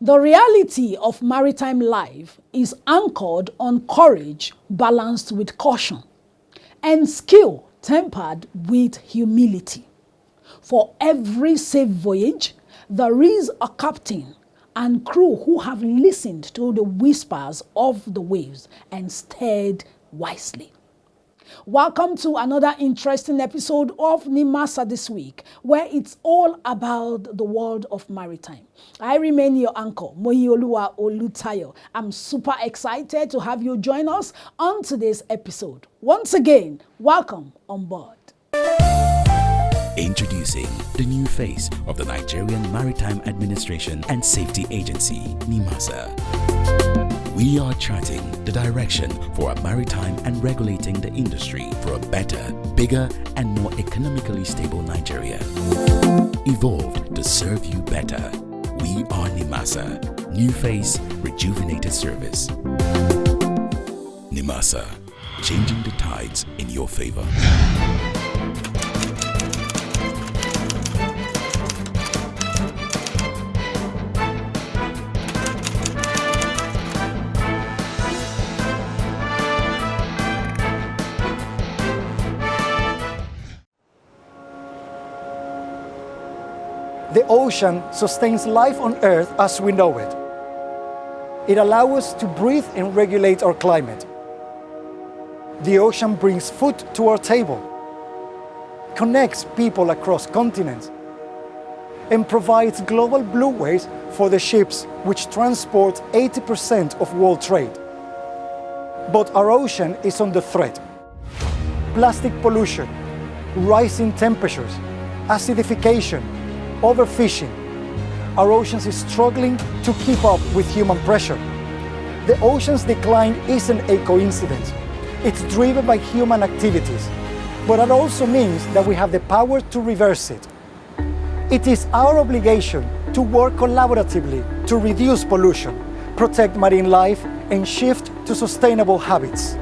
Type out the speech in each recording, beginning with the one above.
The reality of maritime life is anchored on courage balanced with caution and skill tempered with humility. For every safe voyage, there is a captain and crew who have listened to the whispers of the waves and steered wisely. Welcome to another interesting episode of NIMASA this week, where it's all about the world of maritime. I remain your anchor, Moyioluwa Olutayo. I'm super excited to have you join us on today's episode. Once again, welcome on board. Introducing the new face of the Nigerian Maritime Administration and Safety Agency, NIMASA. We are charting the direction for a maritime and regulating the industry for a better, bigger, and more economically stable Nigeria. Evolved to serve you better. We are NIMASA. New face, rejuvenated service. NIMASA. Changing the tides in your favor. The ocean sustains life on Earth as we know it. It allows us to breathe and regulate our climate. The ocean brings food to our table, connects people across continents, and provides global blueways for the ships which transport 80% of world trade. But our ocean is under threat. Plastic pollution, rising temperatures, acidification, overfishing. Our oceans is struggling to keep up with human pressure. The ocean's decline isn't a coincidence. It's driven by human activities, but that also means that we have the power to reverse it. It is our obligation to work collaboratively to reduce pollution, protect marine life, and shift to sustainable habits.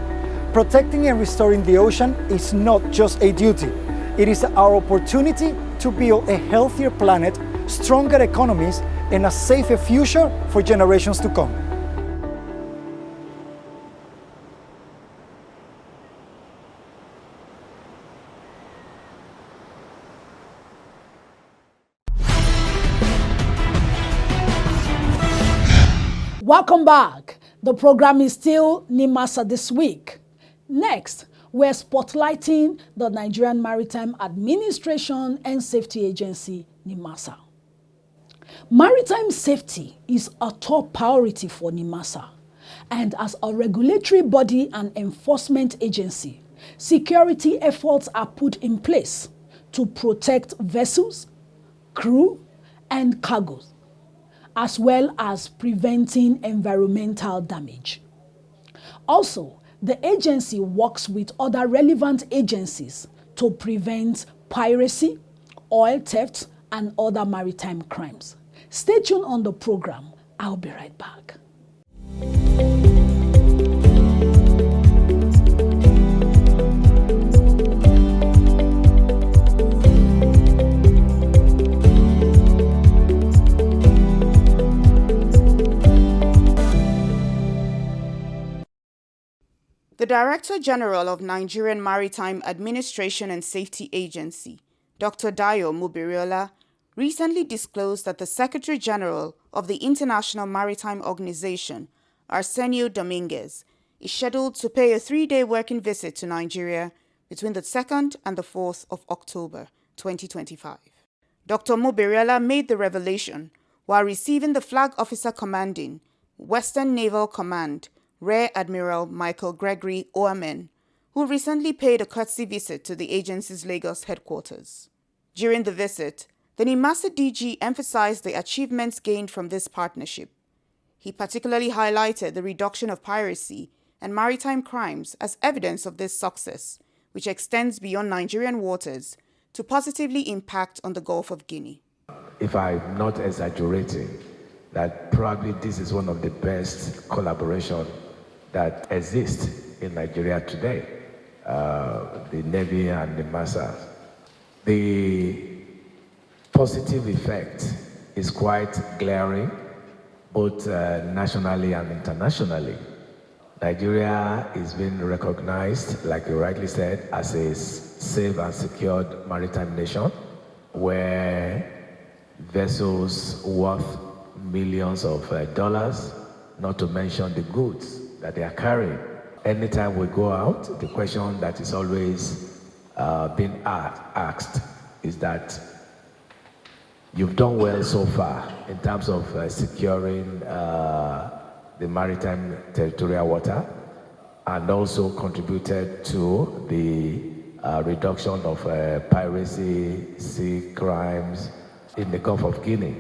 Protecting and restoring the ocean is not just a duty. It is our opportunity to build a healthier planet, stronger economies, and a safer future for generations to come. Welcome back. The program is still NIMASA this week. Next, we're spotlighting the Nigerian Maritime Administration and Safety Agency, NIMASA. Maritime safety is a top priority for NIMASA, and as a regulatory body and enforcement agency, security efforts are put in place to protect vessels, crew, and cargoes, as well as preventing environmental damage. Also, the agency works with other relevant agencies to prevent piracy, oil theft, and other maritime crimes. Stay tuned on the program. I'll be right back. The Director General of Nigerian Maritime Administration and Safety Agency, Dr. Dayo Mubiriola, recently disclosed that the Secretary General of the International Maritime Organization, Arsenio Dominguez, is scheduled to pay a 3-day working visit to Nigeria between the 2nd and the 4th of October 2025. Dr. Mubiriola made the revelation while receiving the Flag Officer Commanding Western Naval Command, Rear Admiral Michael Gregory Oamen, who recently paid a courtesy visit to the agency's Lagos headquarters. During the visit, the NIMASA DG emphasized the achievements gained from this partnership. He particularly highlighted the reduction of piracy and maritime crimes as evidence of this success, which extends beyond Nigerian waters to positively impact on the Gulf of Guinea. If I'm not exaggerating, that probably this is one of the best collaboration that exists in Nigeria today, the Navy and the NIMASA. The positive effect is quite glaring, both nationally and internationally. Nigeria is being recognized, like you rightly said, as a safe and secured maritime nation where vessels worth millions of dollars, not to mention the goods that they are carrying. Anytime we go out, the question that is always being asked is that you've done well so far in terms of securing the maritime territorial water and also contributed to the reduction of piracy, sea crimes in the Gulf of Guinea.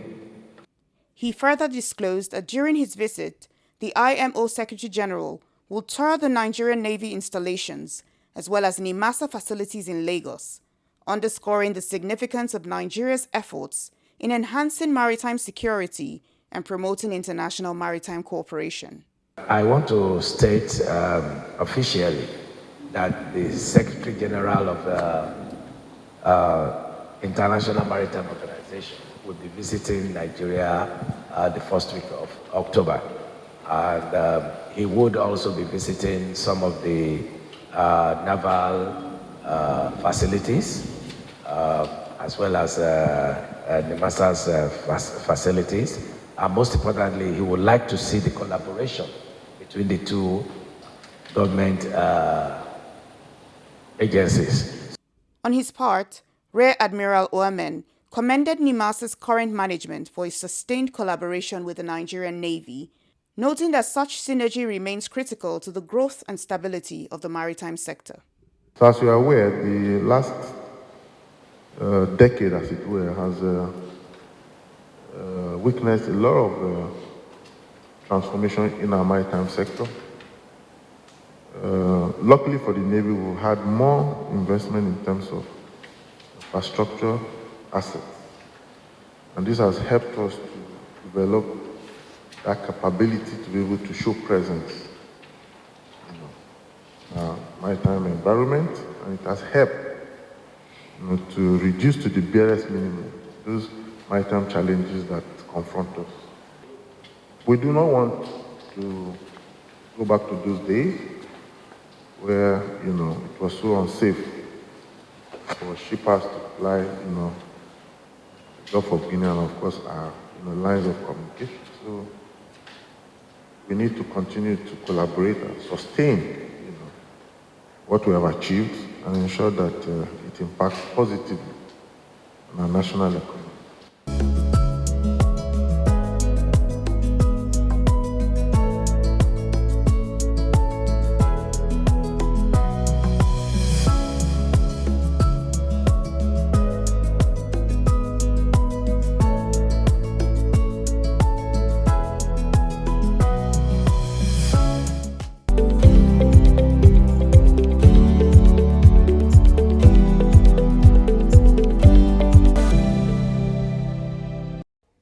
He further disclosed that during his visit, the IMO Secretary General will tour the Nigerian Navy installations as well as NIMASA facilities in Lagos, underscoring the significance of Nigeria's efforts in enhancing maritime security and promoting international maritime cooperation. I want to state officially that the Secretary General of the International Maritime Organization will be visiting Nigeria the first week of October. And he would also be visiting some of the naval facilities, as well as NIMASA's facilities. And most importantly, he would like to see the collaboration between the two government agencies. On his part, Rear Admiral Oamen commended NIMASA's current management for its sustained collaboration with the Nigerian Navy, noting that such synergy remains critical to the growth and stability of the maritime sector. So as you are aware, the last decade, as it were, has witnessed a lot of transformation in our maritime sector. Luckily for the Navy, we've had more investment in terms of infrastructure assets. And this has helped us to develop that capability to be able to show presence in our maritime environment, and it has helped to reduce to the barest minimum those maritime challenges that confront us. We do not want to go back to those days where, it was so unsafe for shippers to fly, the Gulf of Guinea and of course our, lines of communication. So we need to continue to collaborate and sustain, what we have achieved and ensure that it impacts positively on our national economy.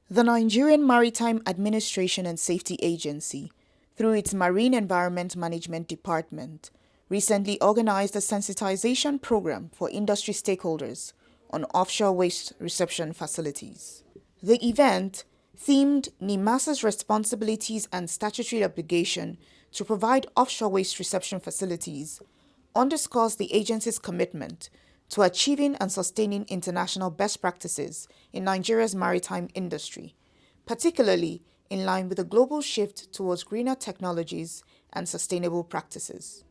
The Nigerian Maritime Administration and Safety Agency, through its Marine Environment Management Department, recently organized a sensitization program for industry stakeholders on offshore waste reception facilities. The event, themed NIMASA's responsibilities and statutory obligation to provide offshore waste reception facilities, underscores the agency's commitment to achieving and sustaining international best practices in Nigeria's maritime industry, particularly in line with the global shift towards greener technologies and sustainable practices.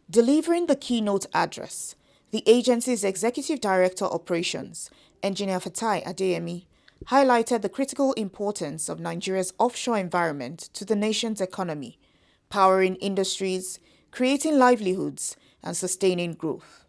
Delivering the keynote address, the agency's Executive Director Operations, Engineer Fatai Adeyemi, highlighted the critical importance of Nigeria's offshore environment to the nation's economy, powering industries, creating livelihoods, and sustaining growth.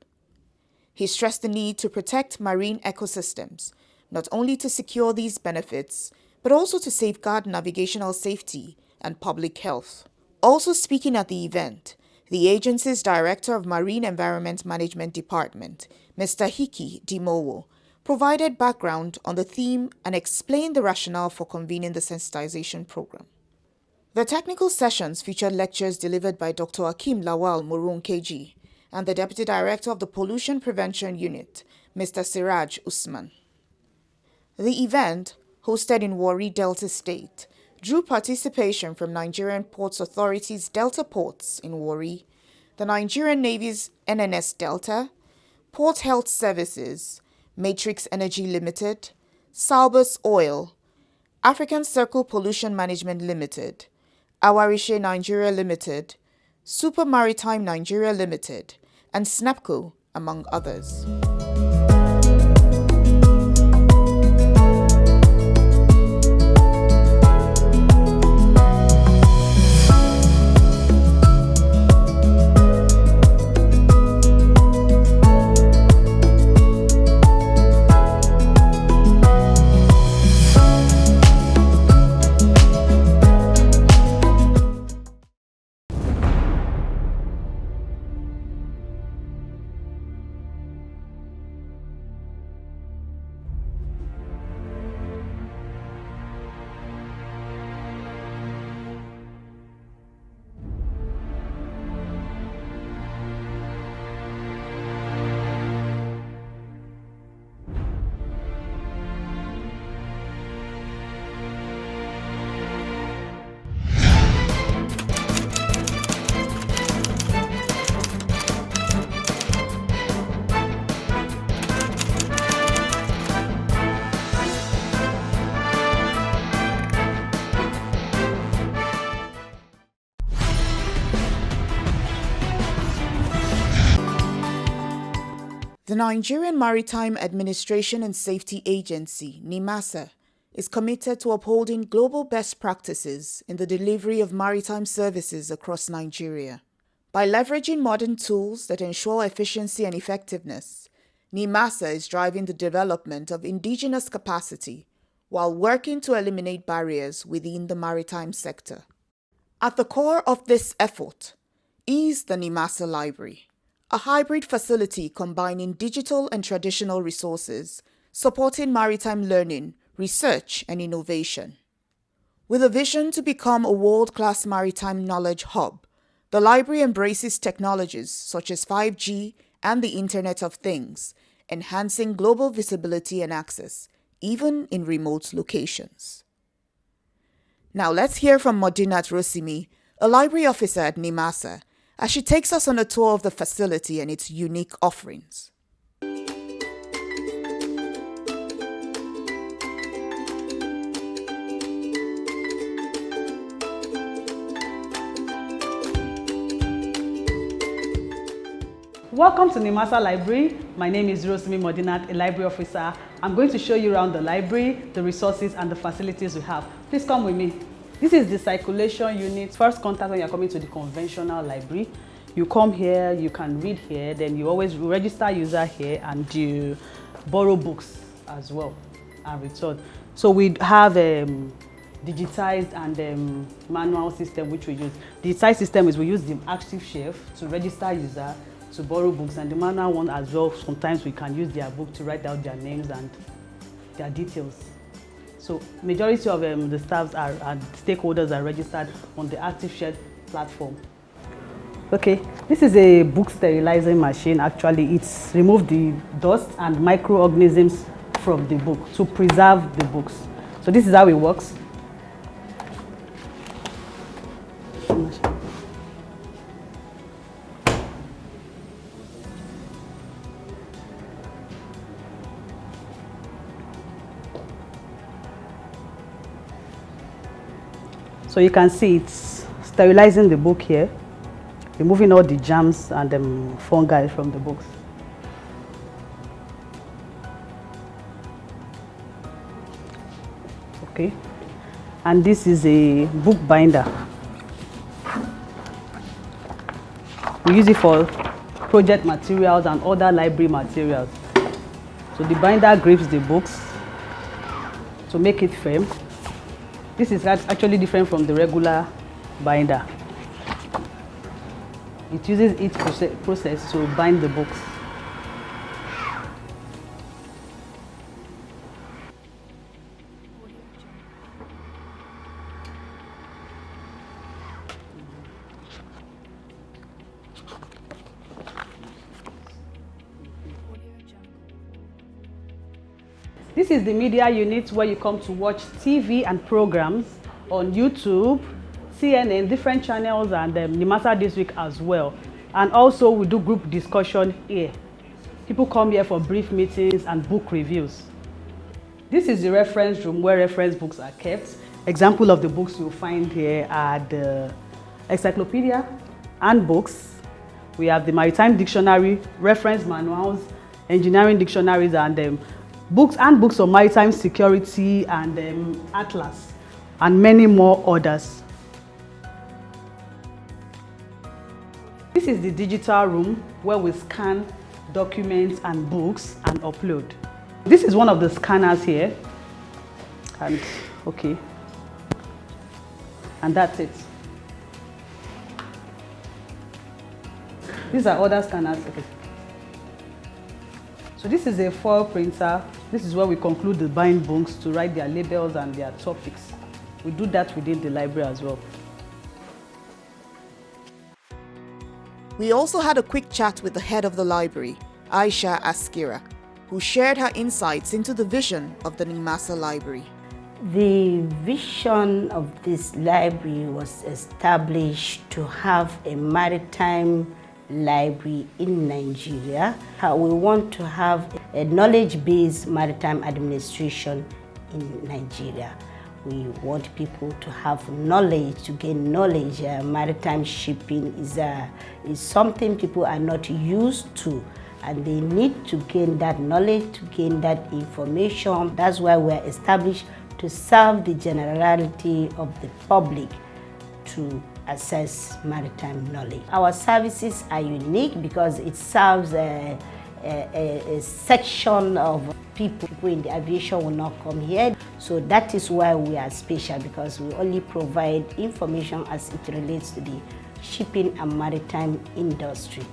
He stressed the need to protect marine ecosystems, not only to secure these benefits, but also to safeguard navigational safety and public health. Also speaking at the event, the agency's Director of Marine Environment Management Department, Mr. Hiki Dimowo, provided background on the theme and explained the rationale for convening the sensitization program. The technical sessions featured lectures delivered by Dr. Akim Lawal Murun KG, and the Deputy Director of the Pollution Prevention Unit, Mr. Siraj Usman. The event, hosted in Warri Delta State, drew participation from Nigerian Ports Authority's Delta Ports in Warri, the Nigerian Navy's NNS Delta, Port Health Services, Matrix Energy Limited, Salbus Oil, African Circle Pollution Management Limited, Awarishe Nigeria Limited, Super Maritime Nigeria Limited, and SNAPCO, among others. The Nigerian Maritime Administration and Safety Agency, NIMASA, is committed to upholding global best practices in the delivery of maritime services across Nigeria. By leveraging modern tools that ensure efficiency and effectiveness, NIMASA is driving the development of indigenous capacity while working to eliminate barriers within the maritime sector. At the core of this effort is the NIMASA Library, a hybrid facility combining digital and traditional resources, supporting maritime learning, research, and innovation. With a vision to become a world-class maritime knowledge hub, the library embraces technologies such as 5G and the Internet of Things, enhancing global visibility and access, even in remote locations. Now let's hear from Modinat Rosimi, a library officer at NIMASA, as she takes us on a tour of the facility and its unique offerings. Welcome to NIMASA Library. My name is Rosimi Modinat, a library officer. I'm going to show you around the library, the resources and the facilities we have. Please come with me. This is the circulation unit. First contact when you're coming to the conventional library. You come here, you can read here, then you always register user here and you borrow books as well and return. So we have digitized and manual system which we use. The digitized system is we use the active shelf to register user, to borrow books, and the manual one as well. Sometimes we can use their book to write out their names and their details. So majority of the staffs and stakeholders are registered on the active shared platform. Okay, this is a book sterilizing machine. Actually, it's removed the dust and microorganisms from the book to preserve the books. So this is how it works. So you can see it's sterilizing the book here, removing all the germs and fungi from the books. Okay, and this is a book binder. We use it for project materials and other library materials. So the binder grips the books to make it firm. This is actually different from the regular binder. It uses its process to bind the books. This is the media unit where you come to watch TV and programs on YouTube, CNN, different channels, and NIMASA this week as well. And also we do group discussion here. People come here for brief meetings and book reviews. This is the reference room where reference books are kept. Example of the books you'll find here are the encyclopedia and books. We have the Maritime Dictionary, reference manuals, engineering dictionaries, and books on maritime security and atlas, and many more others. This is the digital room where we scan documents and books and upload. This is one of the scanners here, and okay, and that's it. These are other scanners. Okay. So this is a foil printer. This is where we conclude the bind books to write their labels and their topics. We do that within the library as well. We also had a quick chat with the head of the library, Aisha Askira, who shared her insights into the vision of the NIMASA library. The vision of this library was established to have a maritime library in Nigeria. We want to have a knowledge-based maritime administration in Nigeria. We want people to have knowledge, to gain knowledge. Maritime shipping is something people are not used to, and they need to gain that knowledge, to gain that information. That's why we're established to serve the generality of the public to access maritime knowledge. Our services are unique because it serves a section of people in the aviation will not come here. So that is why we are special, because we only provide information as it relates to the shipping and maritime industry.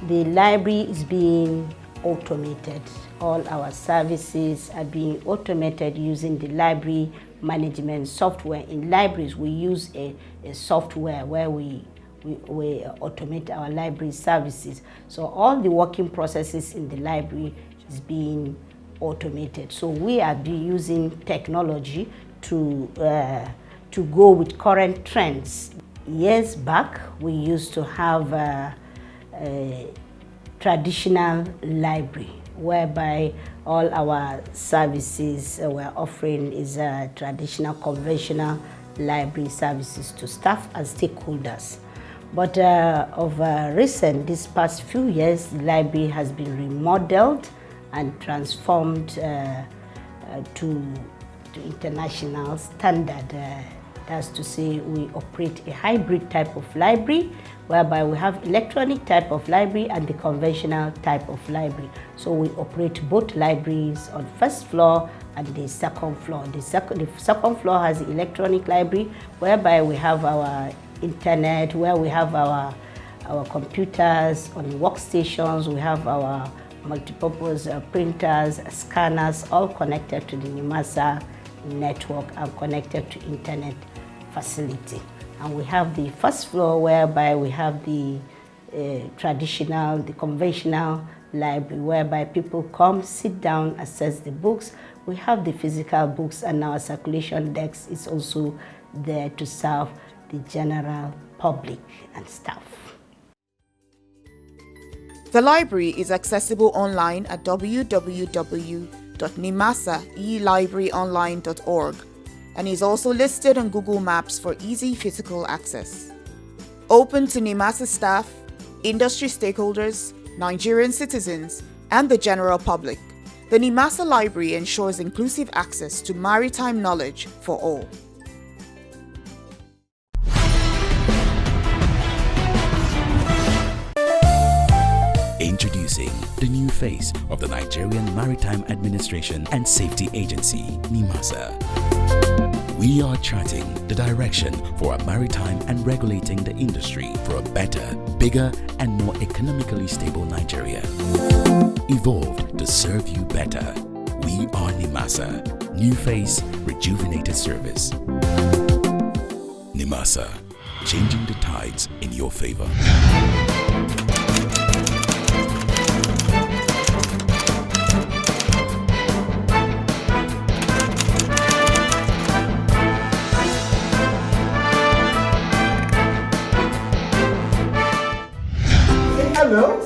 The library is being automated. All our services are being automated using the library management software. In libraries, we use a software where we automate our library services. So all the working processes in the library is being automated. So we are using technology to go with current trends. Years back, we used to have a traditional library whereby all our services we're offering is traditional, conventional library services to staff and stakeholders. But this past few years, the library has been remodeled and transformed to international standard. That's to say, we operate a hybrid type of library, whereby we have electronic type of library and the conventional type of library. So we operate both libraries on first floor and the second floor. The second floor has the electronic library, whereby we have our internet, where we have our computers on workstations, we have our multipurpose printers, scanners, all connected to the NIMASA network and connected to internet facility. And we have the first floor, whereby we have the traditional, the conventional library, whereby people come, sit down, access the books. We have the physical books, and our circulation desk is also there to serve the general public and staff. The library is accessible online at www.nimasaelibraryonline.org and is also listed on Google Maps for easy physical access. Open to NIMASA staff, industry stakeholders, Nigerian citizens, and the general public, the NIMASA library ensures inclusive access to maritime knowledge for all. Introducing the new face of the Nigerian Maritime Administration and Safety Agency, NIMASA. We are charting the direction for a maritime and regulating the industry for a better, bigger, and more economically stable Nigeria. Evolved to serve you better. We are NIMASA. New face, rejuvenated service. NIMASA, changing the tides in your favor. Hello.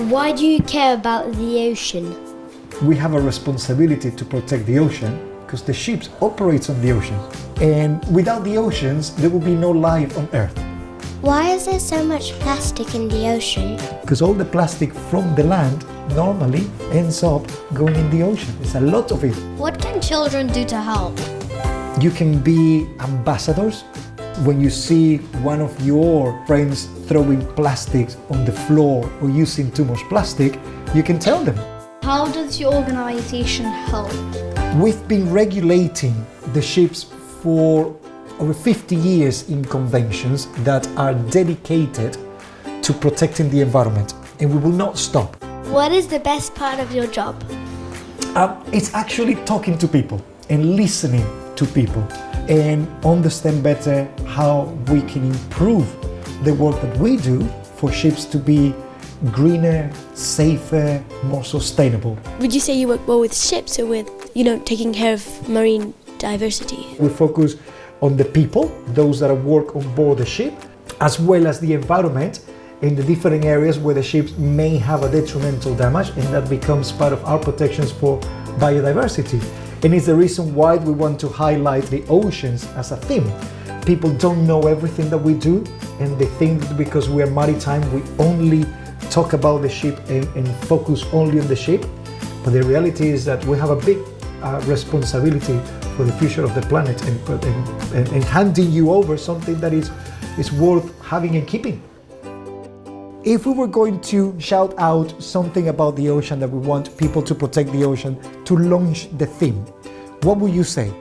Why do you care about the ocean? We have a responsibility to protect the ocean because the ships operate on the ocean. And without the oceans, there will be no life on Earth. Why is there so much plastic in the ocean? Because all the plastic from the land normally ends up going in the ocean. There's a lot of it. What can children do to help? You can be ambassadors. When you see one of your friends throwing plastics on the floor or using too much plastic, you can tell them. How does your organization help? We've been regulating the ships for over 50 years in conventions that are dedicated to protecting the environment, and we will not stop. What is the best part of your job? It's actually talking to people and listening to people and understand better how we can improve the work that we do for ships to be greener, safer, more sustainable. Would you say you work well with ships or with, taking care of marine diversity? We focus on the people, those that work on board the ship, as well as the environment in the different areas where the ships may have a detrimental damage, and that becomes part of our protections for biodiversity. And it's the reason why we want to highlight the oceans as a theme. People don't know everything that we do, and they think that because we are maritime, we only talk about the ship and focus only on the ship. But the reality is that we have a big responsibility for the future of the planet and handing you over something that is worth having and keeping. If we were going to shout out something about the ocean that we want people to protect the ocean to launch the theme, what would you say?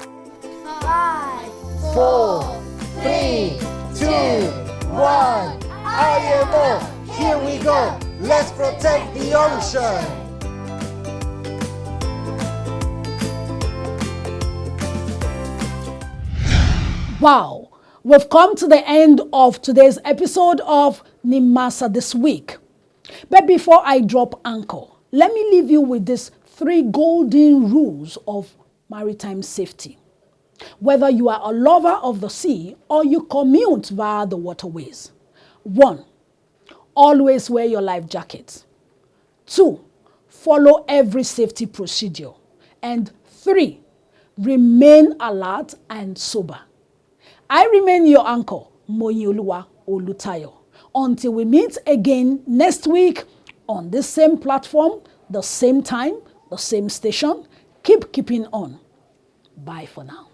5, 4, 3, 2, 1. IMO, here we go. Let's protect the ocean. Wow, we've come to the end of today's episode of NIMASA This Week. But before I drop anchor, let me leave you with these 3 golden rules of maritime safety. Whether you are a lover of the sea or you commute via the waterways. 1, always wear your life jacket. 2, follow every safety procedure. And 3, remain alert and sober. I remain your anchor, Moyioluwa Olutayo. Until we meet again next week on this same platform, the same time, the same station, keep keeping on. Bye for now.